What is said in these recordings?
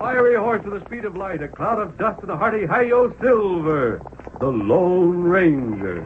fiery horse with the speed of light, a cloud of dust, and a hearty hi-yo Silver, the Lone Ranger.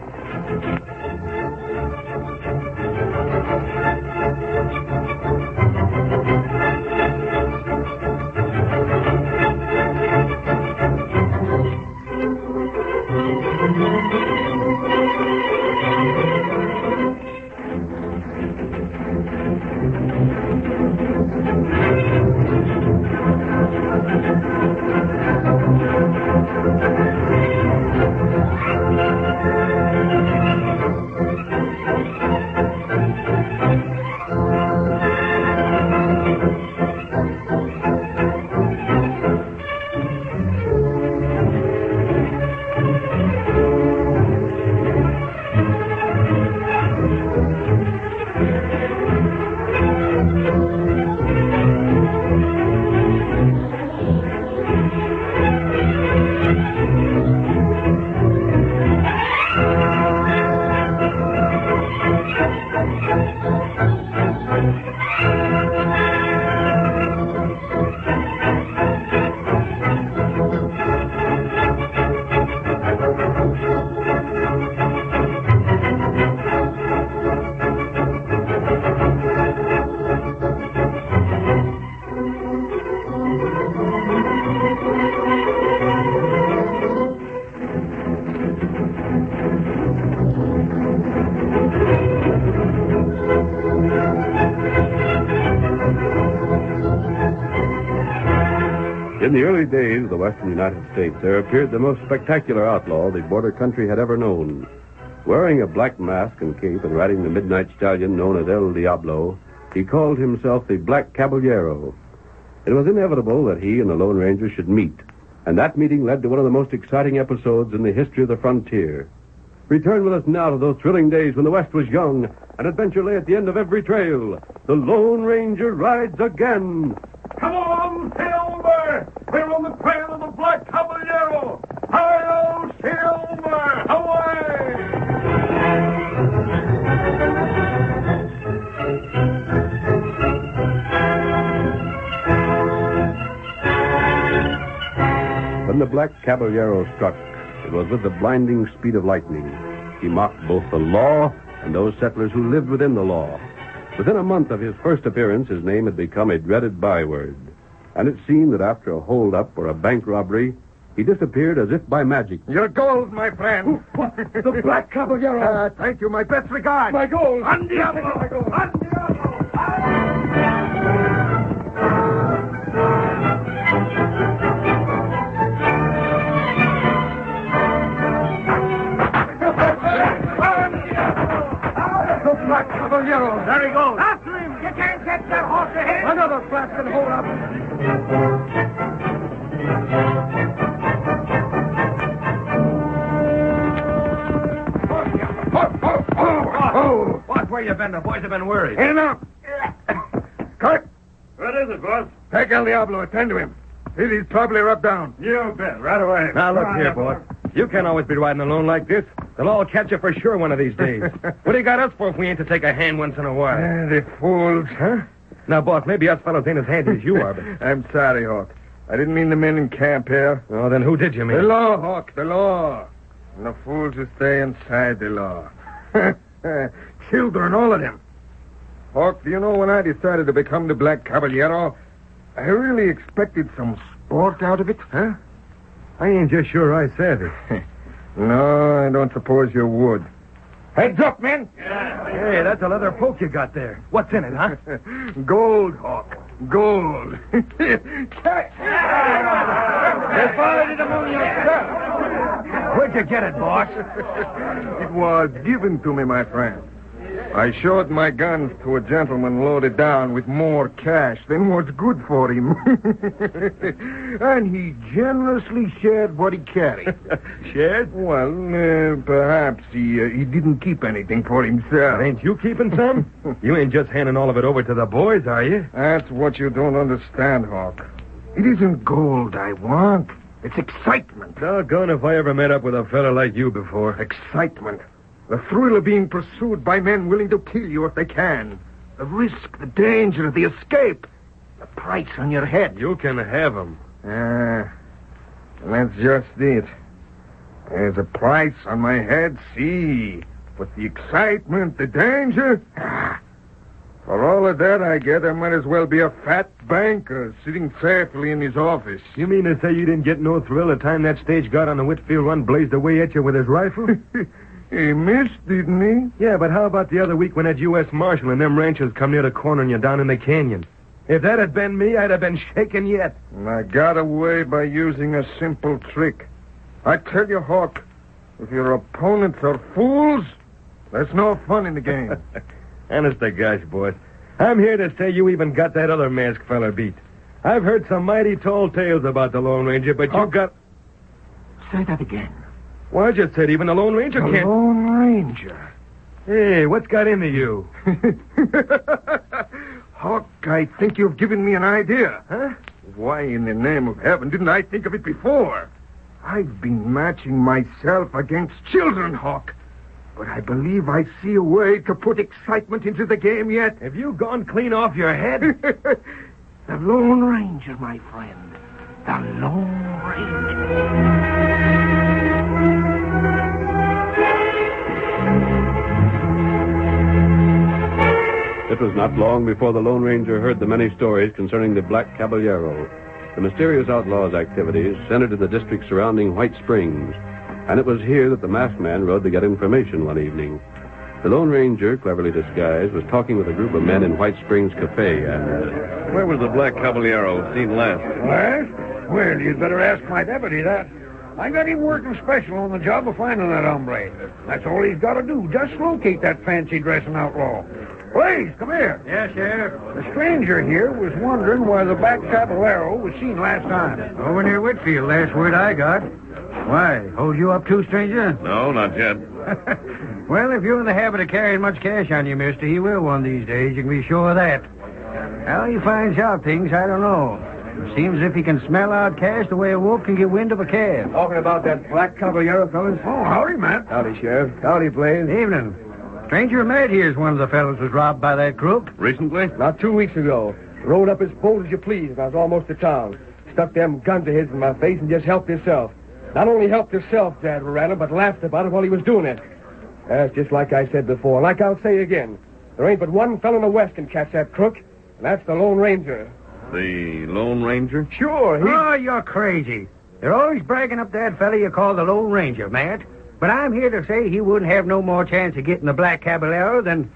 In the early days of the western United States, there appeared the most spectacular outlaw the border country had ever known. Wearing a black mask and cape and riding the midnight stallion known as El Diablo, he called himself the Black Caballero. It was inevitable that he and the Lone Ranger should meet, and that meeting led to one of the most exciting episodes in the history of the frontier. Return with us now to those thrilling days when the West was young and adventure lay at the end of every trail. The Lone Ranger rides again. Come on, Silver! We're on the trail of the Black Caballero! Hi-yo, Silver! Away! When the Black Caballero struck, it was with the blinding speed of lightning. He mocked both the law and those settlers who lived within the law. Within a month of his first appearance, his name had become a dreaded byword. And it seemed that after a hold-up or a bank robbery, he disappeared as if by magic. Your gold, my friend. What? The Black Caballero. Thank you, my best regards. My gold. Andiamo. My gold. Andiamo. The Black Caballero. There he goes. After him. You can't get that horse ahead. Another flash can hold up. Boss, where you been? The boys have been worried. In and out. Kurt, What is it, boss? take El Diablo. Attend to him. He's probably rubbed down. You bet. Right away. Now, look here, boss. You can't always be riding alone like this. They'll all catch you for sure one of these days. What do you got us for if we ain't to take a hand once in a while? The fools. Huh? Now, boss, maybe us fellows ain't as handy as you are, but... I'm sorry, Hawk. I didn't mean the men in camp here. Oh, then who did you mean? The law, Hawk, the law. And the fools who stay inside the law. Children, all of them. Hawk, do you know when I decided to become the Black Caballero, I really expected some sport out of it, huh? I ain't just sure I said it. No, I don't suppose you would. Heads up, men! Hey, that's a leather poke you got there. What's in it, huh? Gold, Hawk. Gold. Divide it among yourselves. Where'd you get it, boss? It was given to me, my friend. I showed my guns to a gentleman loaded down with more cash than was good for him. And he generously shared what he carried. Shared? Well, perhaps he didn't keep anything for himself. Ain't you keeping some? You ain't just handing all of it over to the boys, are you? That's what you don't understand, Hawk. It isn't gold I want. It's excitement. Doggone if I ever met up with a fella like you before. Excitement. The thrill of being pursued by men willing to kill you if they can. The risk, the danger, the escape. The price on your head. You can have 'em. That's just it. There's a price on my head, see. But the excitement, the danger... For all of that, I get I might as well be a fat banker sitting safely in his office. You mean to say you didn't get no thrill the time that stage got on the Whitfield run blazed away at you with his rifle? He missed, didn't Yeah, but how about the other week when that U.S. Marshal and them ranchers come near to cornering you down in the canyon? If that had been me, I'd have been shaking yet. he? And I got away by using a simple trick. I tell you, Hawk, if your opponents are fools, there's no fun in the game. Honest to gosh, boss. I'm here to say you even got that other masked feller beat. I've heard some mighty tall tales about the Lone Ranger, but you got... Say that again. Well, I just said even the Lone Ranger The can't... Lone Ranger. Hey, what's got into you? Hawk, I think you've given me an idea. Huh? Why in the name of heaven didn't I think of it before? I've been matching myself against children, Hawk. But I believe I see a way to put excitement into the game yet. Have you gone clean off your head? The Lone Ranger, my friend. The Lone Ranger. It was not long before the Lone Ranger heard the many stories concerning the Black Caballero. The mysterious outlaw's activities centered in the district surrounding White Springs, and it was here that the masked man rode to get information one evening. The Lone Ranger, cleverly disguised, was talking with a group of men in White Springs Cafe, and... Where was the Black Caballero seen last? Last? Well, you'd better ask my deputy that. I got him working special on the job of finding that hombre. That's all he's got to do, just locate that fancy-dressing outlaw. Blaze, come here. Yes, Sheriff. The stranger here was wondering why the Black Caballero was seen last time. Over near Whitfield, last word I got. Why, hold you up too, stranger? No, not yet. Well, if you're in the habit of carrying much cash on you, mister, he will one of these days. You can be sure of that. How he finds out things, I don't know. It seems as if he can smell out cash the way a wolf can get wind of a calf. Talking about that Black Caballero, fellas? Oh, howdy, Matt. Howdy, Sheriff. Howdy, Blaze. Evening. Stranger Matt here's one of the fellows was robbed by that crook. Recently? About 2 weeks ago. Rode up as bold as you please, and I was almost to town. Stuck them guns of his in my face and just helped himself. Not only helped himself, Dad Randall, but laughed about it while he was doing it. That's just like I said before, and like I'll say again. There ain't but one fellow in the West can catch that crook, and that's the Lone Ranger. The Lone Ranger? Sure, Oh, you're crazy. They're always bragging up that fella you call the Lone Ranger, Matt. But I'm here to say he wouldn't have no more chance of getting the Black Caballero than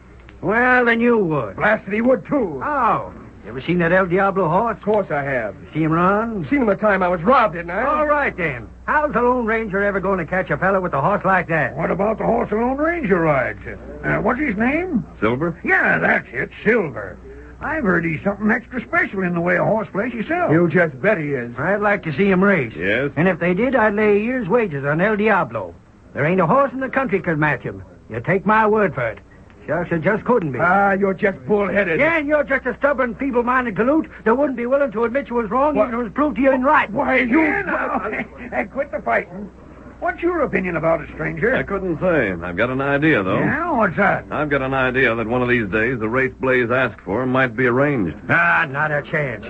you would. Blasted he would, too. Oh, you ever seen that El Diablo horse? Of course I have. See him run? Seen him the time I was robbed, didn't I? All right, then. How's the Lone Ranger ever going to catch a fella with a horse like that? What about the horse the Lone Ranger rides? What's his name? Silver? Yeah, that's it, Silver. I've heard he's something extra special in the way of horseflesh yourself. You just bet he is. I'd like to see him race. Yes? And if they did, I'd lay a year's wages on El Diablo. There ain't a horse in the country could match him. You take my word for it. Shucks, it just couldn't be. You're just bullheaded. Yeah, and you're just a stubborn, feeble-minded galoot that wouldn't be willing to admit you was wrong even if it was proved to you in right. Why, you... now, quit the fighting. What's your opinion about it, stranger? I couldn't say. I've got an idea, though. Yeah, what's that? I've got an idea that one of these days the race Blaze asked for might be arranged. Not a chance.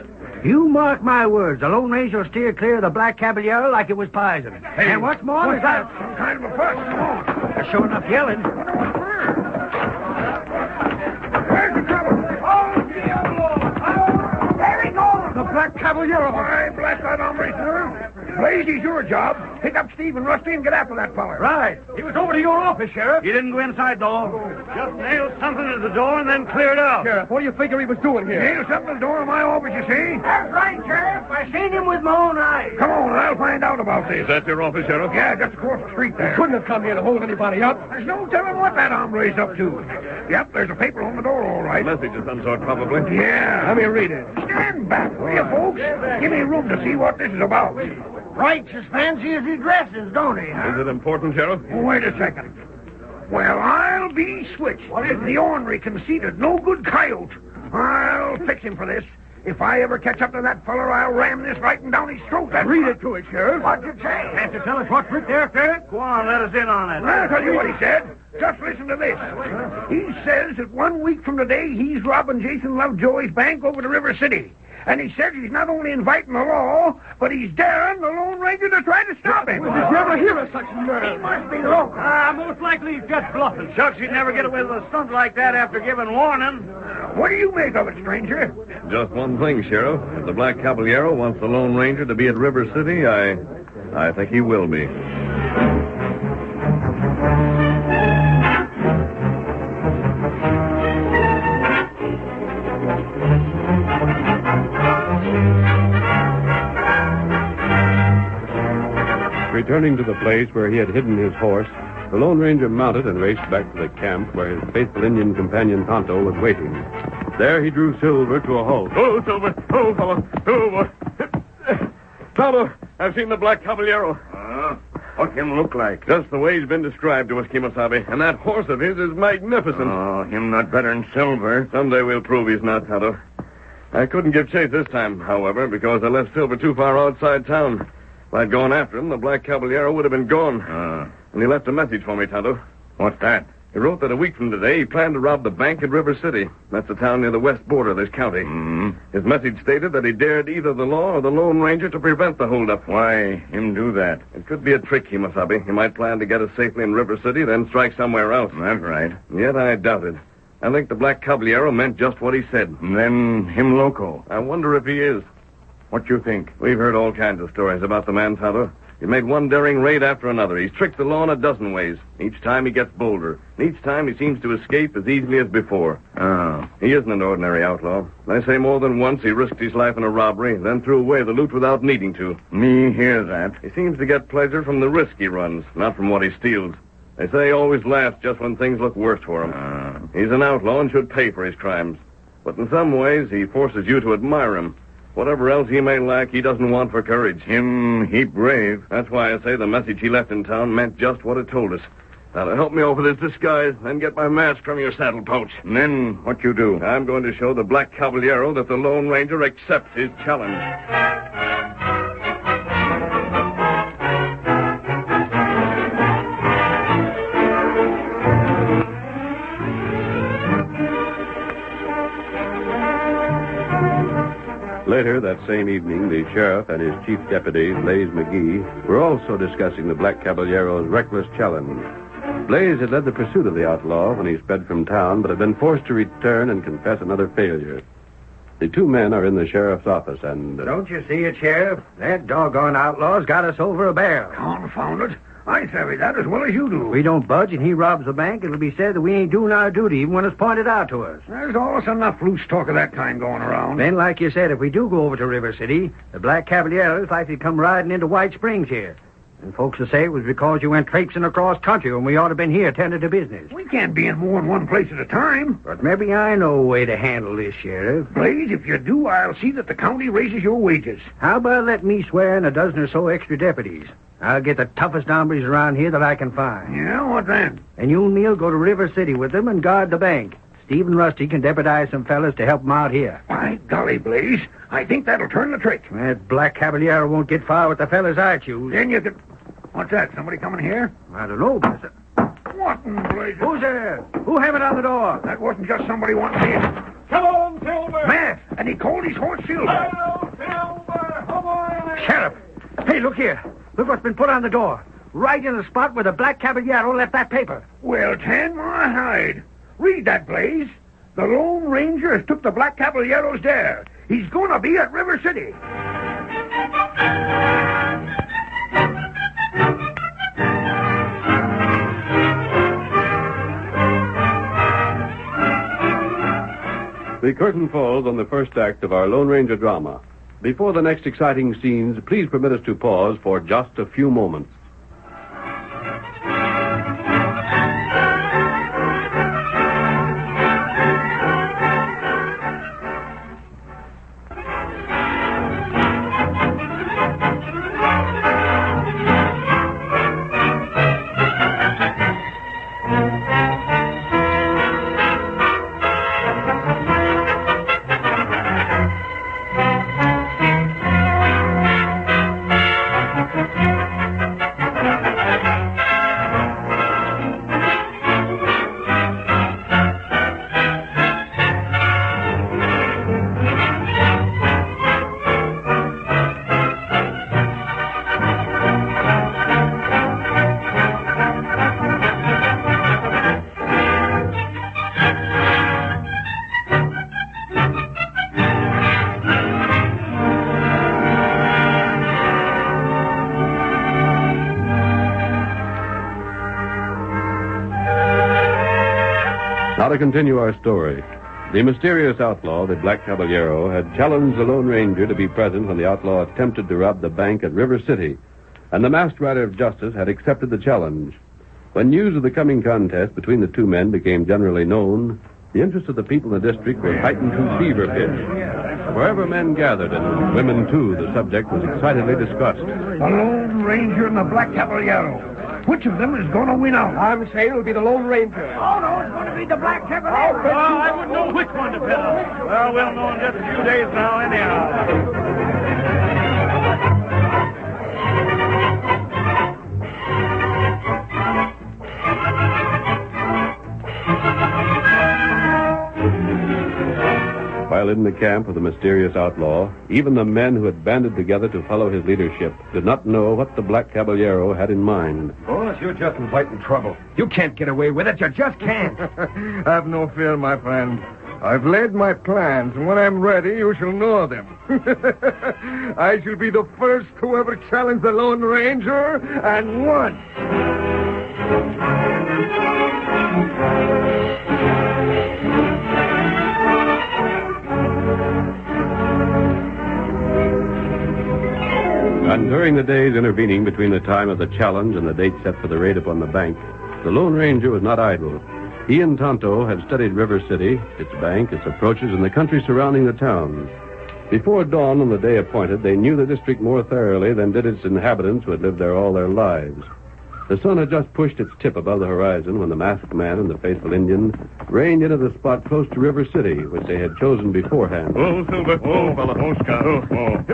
You mark my words, the Lone Ranger will steer clear of the Black Caballero like it was poison. Hey, and what's more what's is that... Some kind of a fuss. Come on. They're sure enough yelling. Where's the trouble? Oh, Diablo! There he goes! The Black Caballero. Why, blast that hombre, sir. Blaze, he's your job. Pick up Steve and Rusty and get after that feller. Right. He was over to your office, Sheriff. You didn't go inside, though. Just nailed something to the door and then cleared out. Sheriff, what do you figure he was doing here? Nail something at the door of my office, you see? That's right, Sheriff. I seen him with my own eyes. Come on, and I'll find out about this. Is that your office, Sheriff? Yeah, just across the street there. Couldn't have come here to hold anybody up. There's no telling what that hombre's up to. Yep, there's a paper on the door, all A right. message of some sort, probably. Yeah. Let me read it. Stand back, will you, folks? Give me room to see what this is about. Writes as fancy as he dresses, don't he? Is it important, Sheriff? Wait a second. Well, I'll be switched. What is the ornery, conceited, no good coyote? I'll fix him for this. If I ever catch up to that feller, I'll ram this writing down his throat. Read it to us, Sheriff. What'd you say? Can't you tell us what trick they're after? Go on, let us in on it. I'll tell you what he said. Just listen to this. He says that 1 week from today, he's robbing Jason Lovejoy's bank over to River City. And he says he's not only inviting the law, but he's daring the Lone Ranger to try to stop him. Did you ever hear of such nerve? He must be local. Most likely he's just bluffing. Shucks, he'd never get away with a stunt like that after giving warning. What do you make of it, stranger? Just one thing, Sheriff. If the Black Caballero wants the Lone Ranger to be at River City, I think he will be. Returning to the place where he had hidden his horse, the Lone Ranger mounted and raced back to the camp where his faithful Indian companion Tonto was waiting. There he drew Silver to a halt. Oh, Silver. Oh, fellow. Oh, boy. Tonto, I've seen the Black Caballero. What him look like? Just the way he's been described to us, Kemosabe. And that horse of his is magnificent. Oh, him not better than Silver. Someday we'll prove he's not, Tonto. I couldn't give chase this time, however, because I left Silver too far outside town. If I'd gone after him, the Black Caballero would have been gone. And he left a message for me, Tonto. What's that? He wrote that a week from today he planned to rob the bank at River City. That's the town near the west border of this county. His message stated that he dared either the law or the Lone Ranger to prevent the holdup. Why him do that? It could be a trick, Kemosabe. He might plan to get us safely in River City, then strike somewhere else. That's right. Yet I doubt it. I think the Black Caballero meant just what he said. And then him loco. I wonder if he is. What you think? We've heard all kinds of stories about the man, Tonto. He's made one daring raid after another. He's tricked the law in a dozen ways. Each time he gets bolder. And each time he seems to escape as easily as before. Oh. He isn't an ordinary outlaw. They say more than once he risked his life in a robbery, then threw away the loot without needing to. Me hear that. He seems to get pleasure from the risk he runs, not from what he steals. They say he always laughs just when things look worse for him. He's an outlaw and should pay for his crimes. But in some ways, he forces you to admire him. Whatever else he may lack, he doesn't want for courage. Him heap brave. That's why I say the message he left in town meant just what it told us. Now, to help me over this disguise, then get my mask from your saddle pouch. And then what you do? I'm going to show the Black Caballero that the Lone Ranger accepts his challenge. Later that same evening, the sheriff and his chief deputy, Blaze McGee, were also discussing the Black Caballero's reckless challenge. Blaze had led the pursuit of the outlaw when he sped from town, but had been forced to return and confess another failure. The two men are in the sheriff's office, and... Don't you see it, Sheriff? That doggone outlaw's got us over a barrel. Confound it. I savvy that as well as you do. If we don't budge and he robs the bank, it'll be said that we ain't doing our duty even when it's pointed out to us. There's always enough loose talk of that kind going around. Then, like you said, if we do go over to River City, the Black Caballero is likely to come riding into White Springs here. And folks will say it was because you went traipsing across country when we ought to have been here tending to business. We can't be in more than one place at a time. But maybe I know a way to handle this, Sheriff. Blaze, if you do, I'll see that the county raises your wages. How about let me swear in a dozen or so extra deputies? I'll get the toughest hombres around here that I can find. Yeah, what then? And you and me'll go to River City with them and guard the bank. Steve and Rusty can deputize some fellas to help them out here. By golly, Blaze, I think that'll turn the trick. That Black Caballero won't get far with the fellas I choose. Then you can... What's that? Somebody coming here? I don't know, but... What in blazes? Who's there? Who have it on the door? That wasn't just somebody wanting to see it. Come on, Silver! Man, and he called his horse Silver. Hello, Silver! Come on! Sheriff! Hey, look here. Look what's been put on the door. Right in the spot where the Black Caballero left that paper. Well, tan my hide. Read that, Blaze. The Lone Ranger has took the Black Caballero's dare. He's going to be at River City. The curtain falls on the first act of our Lone Ranger drama. Before the next exciting scenes, please permit us to pause for just a few moments. Now to continue our story. The mysterious outlaw, the Black Caballero, had challenged the Lone Ranger to be present when the outlaw attempted to rob the bank at River City, and the masked rider of justice had accepted the challenge. When news of the coming contest between the two men became generally known, the interest of the people in the district was heightened to fever pitch. Wherever men gathered, and women too, the subject was excitedly discussed. The Lone Ranger and the Black Caballero. Which of them is going to win out? I'm saying it'll be the Lone Ranger. Oh, no, it's going to be the Black Caballero. Well, I wouldn't know which one to bet on. Well, we'll know in just a few days now, anyhow. While in the camp of the mysterious outlaw, even the men who had banded together to follow his leadership did not know what the Black Caballero had in mind. Boss, you're just inviting trouble. You can't get away with it. You just can't. Have no fear, my friend. I've laid my plans, and when I'm ready, you shall know them. I shall be the first to ever challenge the Lone Ranger, and won. And during the days intervening between the time of the challenge and the date set for the raid upon the bank, the Lone Ranger was not idle. He and Tonto had studied River City, its bank, its approaches, and the country surrounding the town. Before dawn on the day appointed, they knew the district more thoroughly than did its inhabitants who had lived there all their lives. The sun had just pushed its tip above the horizon when the masked man and the faithful Indian reined into the spot close to River City, which they had chosen beforehand. Oh, Silver. Oh, fella. Oh, Scott. Oh.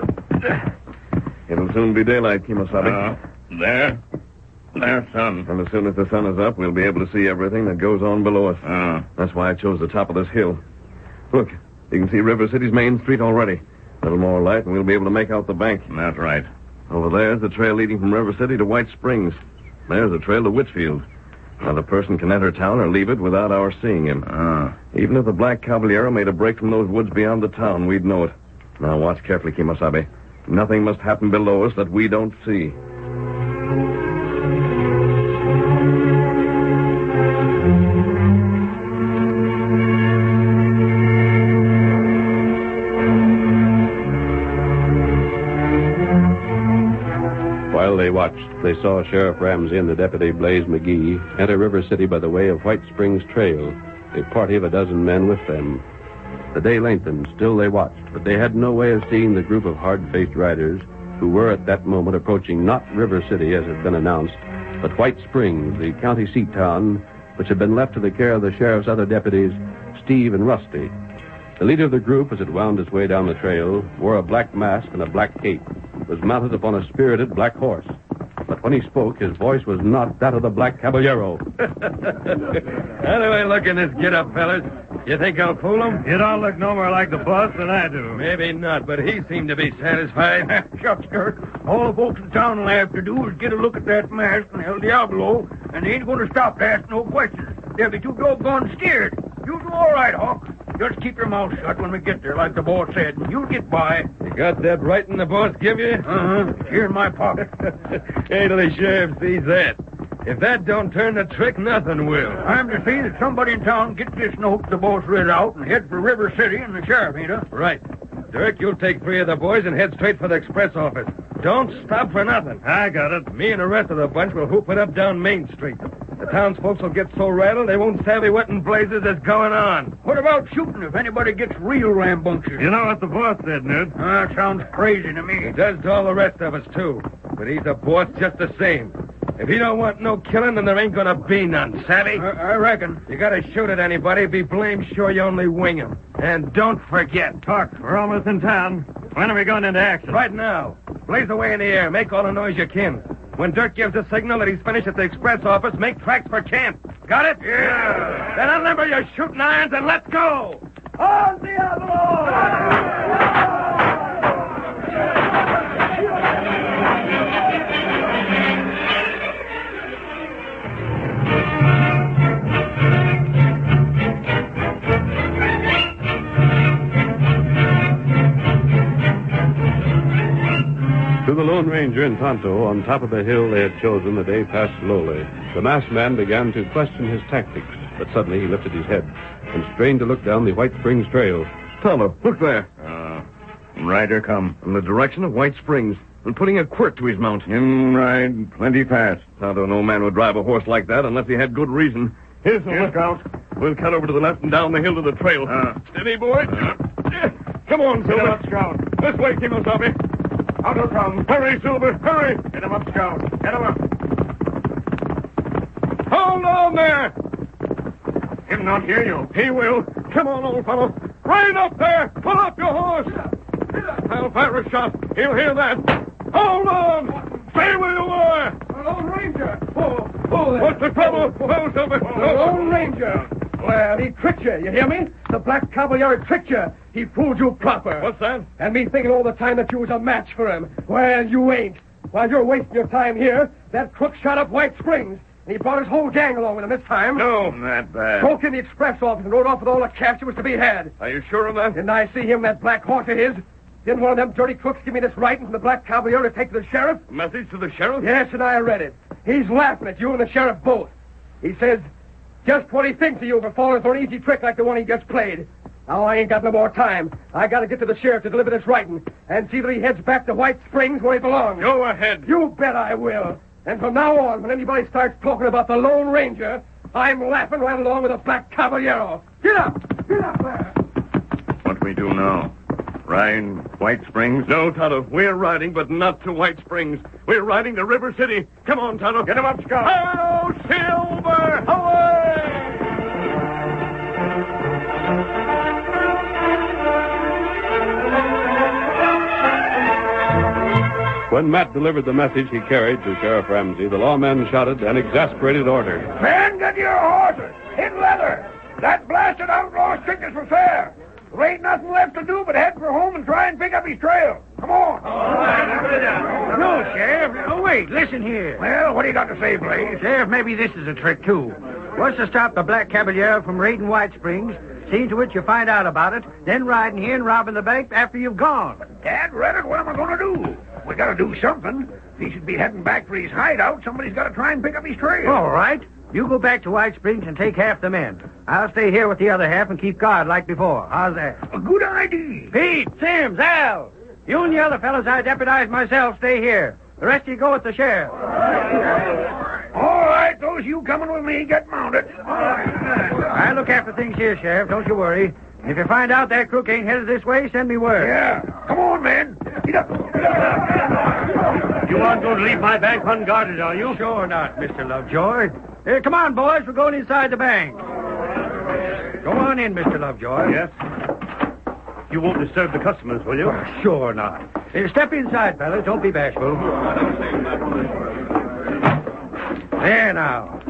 It'll soon be daylight, Kemosabe. There, son. And as soon as the sun is up, we'll be able to see everything that goes on below us. That's why I chose the top of this hill. Look, you can see River City's main street already. A little more light, and we'll be able to make out the bank. That's right. Over there's the trail leading from River City to White Springs. There's the trail to Whitfield. Not a person can enter town or leave it without our seeing him. Even if the Black Caballero made a break from those woods beyond the town, we'd know it. Now watch carefully, Kemosabe. Nothing must happen below us that we don't see. While they watched, they saw Sheriff Ramsey and the deputy Blaze McGee enter River City by the way of White Springs Trail, a party of a dozen men with them. The day lengthened. Still they watched, but they had no way of seeing the group of hard-faced riders who were at that moment approaching not River City, as had been announced, but White Springs, the county seat town, which had been left to the care of the sheriff's other deputies, Steve and Rusty. The leader of the group, as it wound its way down the trail, wore a black mask and a black cape, was mounted upon a spirited black horse. But when he spoke, his voice was not that of the Black Caballero. How do I look in this get-up, fellas? You think I'll fool him? You don't look no more like the boss than I do. Maybe not, but he seemed to be satisfied. Shucks, Dirk. All the folks in town will have to do is get a look at that mask and El Diablo, and they ain't going to stop to ask no questions. They'll be too doggone scared. You'll do all right, Hawk. Just keep your mouth shut when we get there, like the boss said. You'll get by. You got that writing the boss give you? Uh-huh. Here in my pocket. Wait till the sheriff sees that. If that don't turn the trick, nothing will. I'm to see that somebody in town gets this note the boss read out and head for River City and the sheriff, ain't it? Right. Dirk, you'll take 3 of the boys and head straight for the express office. Don't stop for nothing. I got it. Me and the rest of the bunch will hoop it up down Main Street. The townsfolk will get so rattled they won't savvy what in blazes is going on. What about shooting if anybody gets real rambunctious? You know what the boss said, Ned. That sounds crazy to me. He does to all the rest of us, too. But he's a boss just the same. If he don't want no killing, then there ain't gonna be none, savvy? I reckon. You gotta shoot at anybody, be blamed sure you only wing 'em. And don't forget. Talk. We're almost in town. When are we going into action? Right now. Blaze away in the air. Make all the noise you can. When Dirk gives the signal that he's finished at the express office, make tracks for camp. Got it? Yeah. Then unlimber your shooting irons and let's go. On Diablo! To the Lone Ranger and Tonto, on top of the hill they had chosen, the day passed slowly. The masked man began to question his tactics. But suddenly he lifted his head and strained to look down the White Springs Trail. Tonto, look there. Rider come. In the direction of White Springs, and putting a quirt to his mount. Him ride plenty fast. Tonto, no man would drive a horse like that unless he had good reason. Here's the lookout. We'll cut over to the left and down the hill to the trail. Steady, boy. Come on, Silver. Get him up, Scout. This way, Kimosabe. Out will come. Hurry, Silver, hurry. Get him up, Scout. Get him up. Hold on there. Him not hear you. He will. Come on, old fellow. Right up there. Pull up your horse. I'll fire a shot. He'll hear that. Hold on. Stay where you are. The Lone Ranger. Oh, What's the trouble? Oh, Silver. The Lone Ranger. Well, he tricked you hear me? The Black Caballero tricked you. He fooled you proper. What's that? And me thinking all the time that you was a match for him. Well, you ain't. While you're wasting your time here, that crook shot up White Springs. And he brought his whole gang along with him this time. No. Not bad. Broke in the express office and rode off with all the cash that was to be had. Are you sure of that? Didn't I see him, that black horse of his? Didn't one of them dirty crooks give me this writing from the Black Caballero to take to the sheriff? A message to the sheriff? Yes, and I read it. He's laughing at you and the sheriff both. He says just what he thinks of you for falling for an easy trick like the one he just played. Now, I ain't got no more time. I gotta get to the sheriff to deliver this writing and see that he heads back to White Springs where he belongs. Go ahead. You bet I will. And from now on, when anybody starts talking about the Lone Ranger, I'm laughing right along with the Black Caballero. Get up! Get up there! What we do now? Ride White Springs? No, Tonto. We're riding, but not to White Springs. We're riding to River City. Come on, Tonto. Get him up, Scout. Oh, Silver! Away! When Matt delivered the message he carried to Sheriff Ramsey, the lawmen shouted an exasperated order. Men, get your horses. In leather. That blasted outlaw's tricked us for fair. There ain't nothing left to do but head for home and try and pick up his trail. Come on. No, Sheriff. Oh, wait. Listen here. Well, what do you got to say, Blaze? Sheriff, maybe this is a trick, too. What's to stop the Black Caballero from raiding White Springs, seeing to it you find out about it, then riding here and robbing the bank after you've gone? Dad, Reddit, what am I going to do? We got to do something. If he should be heading back for his hideout, somebody's got to try and pick up his trail. All right. You go back to White Springs and take half the men. I'll stay here with the other half and keep guard like before. How's that? A good idea. Pete, Sims, Al, you and the other fellows I deputize myself stay here. The rest of you go with the sheriff. All right, those you coming with me, get mounted. I'll look after things here, Sheriff. Don't you worry. If you find out that crook ain't headed this way, send me word. Yeah. Come on, man. Get up. You aren't going to leave my bank unguarded, are you? Sure not, Mr. Lovejoy. Come on, boys. We're going inside the bank. Go on in, Mr. Lovejoy. Yes. You won't disturb the customers, will you? Sure not. Step inside, fellas. Don't be bashful. There now.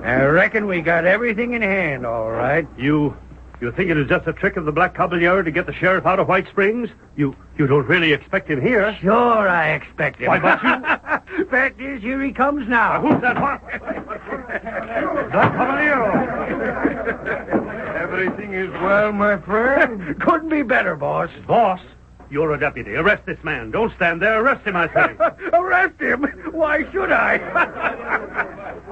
I reckon we got everything in hand, all right. You think it is just a trick of the Black Caballero to get the sheriff out of White Springs? You don't really expect him here? Sure, I expect him. Why, but you... Fact is, here he comes now. Who's that? Black Caballero. Everything is well, my friend? Couldn't be better, boss. Boss, you're a deputy. Arrest this man. Don't stand there. Arrest him, I say. Arrest him? Why should I?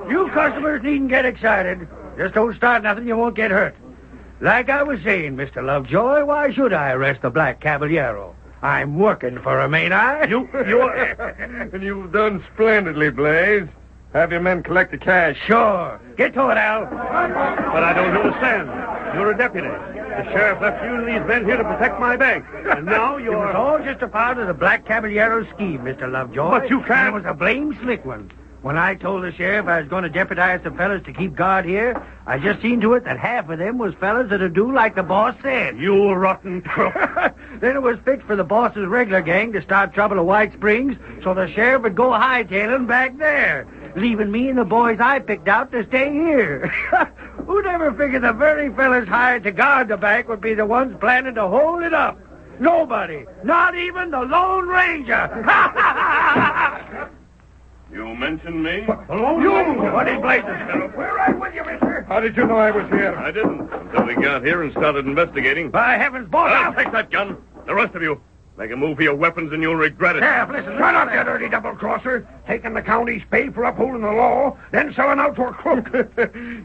You customers needn't get excited. Just don't start nothing, you won't get hurt. Like I was saying, Mr. Lovejoy, why should I arrest the Black Caballero? I'm working for him, ain't I? And you've done splendidly, Blaze. Have your men collect the cash. Sure. Get to it, Al. But I don't understand. You're a deputy. The sheriff left you and these men here to protect my bank. And now It you're... was all just a part of the Black Caballero scheme, Mr. Lovejoy. But you can't- And it was a blame slick one. When I told the sheriff I was going to deputize the fellas to keep guard here, I just seen to it that half of them was fellas that'd do like the boss said. You rotten crook. Then it was fixed for the boss's regular gang to start trouble at White Springs, so the sheriff would go hightailing back there, leaving me and the boys I picked out to stay here. Who'd ever figure the very fellas hired to guard the bank would be the ones planning to hold it up? Nobody. Not even the Lone Ranger. You mentioned me? What in blazes? We're right with you, mister. How did you know I was here? I didn't, until we got here and started investigating. By heavens, boss, I'll take that gun. The rest of you, Make a move for your weapons and you'll regret it. Sheriff, listen. Try not, you dirty double-crosser. Taking the county's pay for upholding the law, then selling out to a crook.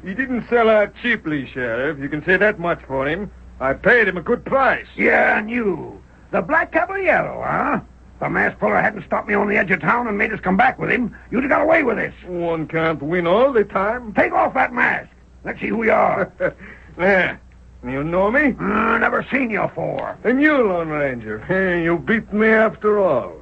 He didn't sell out cheaply, Sheriff. You can say that much for him. I paid him a good price. Yeah, and you. The Black Caballero, huh? If the mask puller hadn't stopped me on the edge of town and made us come back with him, you'd have got away with this. One can't win all the time. Take off that mask. Let's see who you are. There. You know me? Never seen you afore. And you, Lone Ranger. Hey, you beat me after all.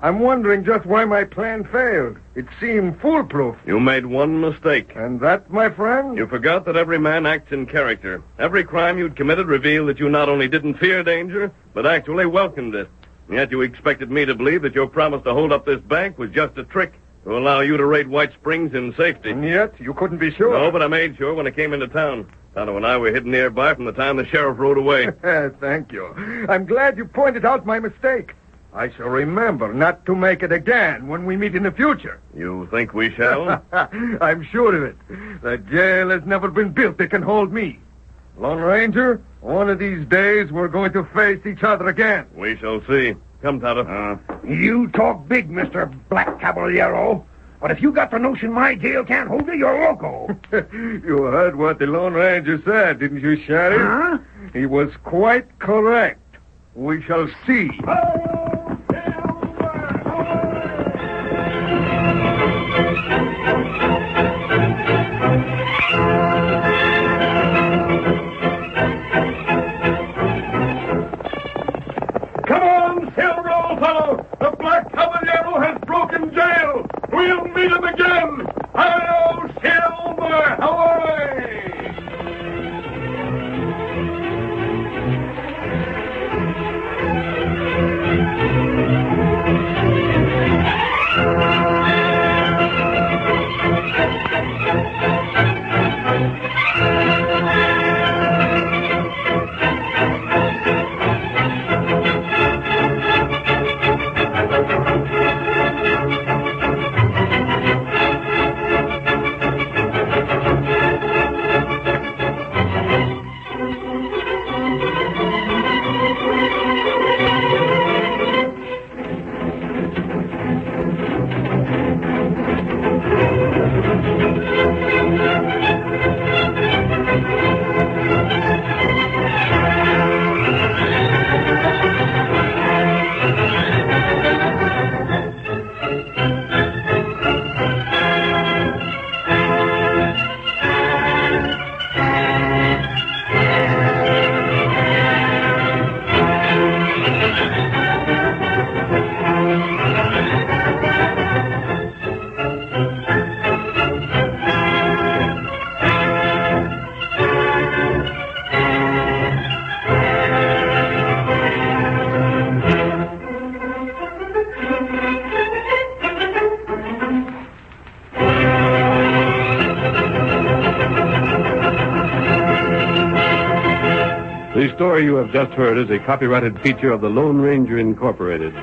I'm wondering just why my plan failed. It seemed foolproof. You made one mistake. And that, my friend? You forgot that every man acts in character. Every crime you'd committed revealed that you not only didn't fear danger, but actually welcomed it. And yet you expected me to believe that your promise to hold up this bank was just a trick to allow you to raid White Springs in safety. And yet you couldn't be sure. No, but I made sure when I came into town. Tonto and I were hidden nearby from the time the sheriff rode away. Thank you. I'm glad you pointed out my mistake. I shall remember not to make it again when we meet in the future. You think we shall? I'm sure of it. The jail has never been built that can hold me. Lone Ranger, one of these days we're going to face each other again. We shall see. Come, Tonto. You talk big, Mr. Black Caballero. But if you got the notion my jail can't hold you, you're loco. You heard what the Lone Ranger said, didn't you, Sheriff? Huh? He was quite correct. We shall see. Come on, Silver, old fellow. The Black Caballero has broken jail. We'll meet him again. Hi-yo, Silver. Hooray! The story you have just heard is a copyrighted feature of the Lone Ranger Incorporated.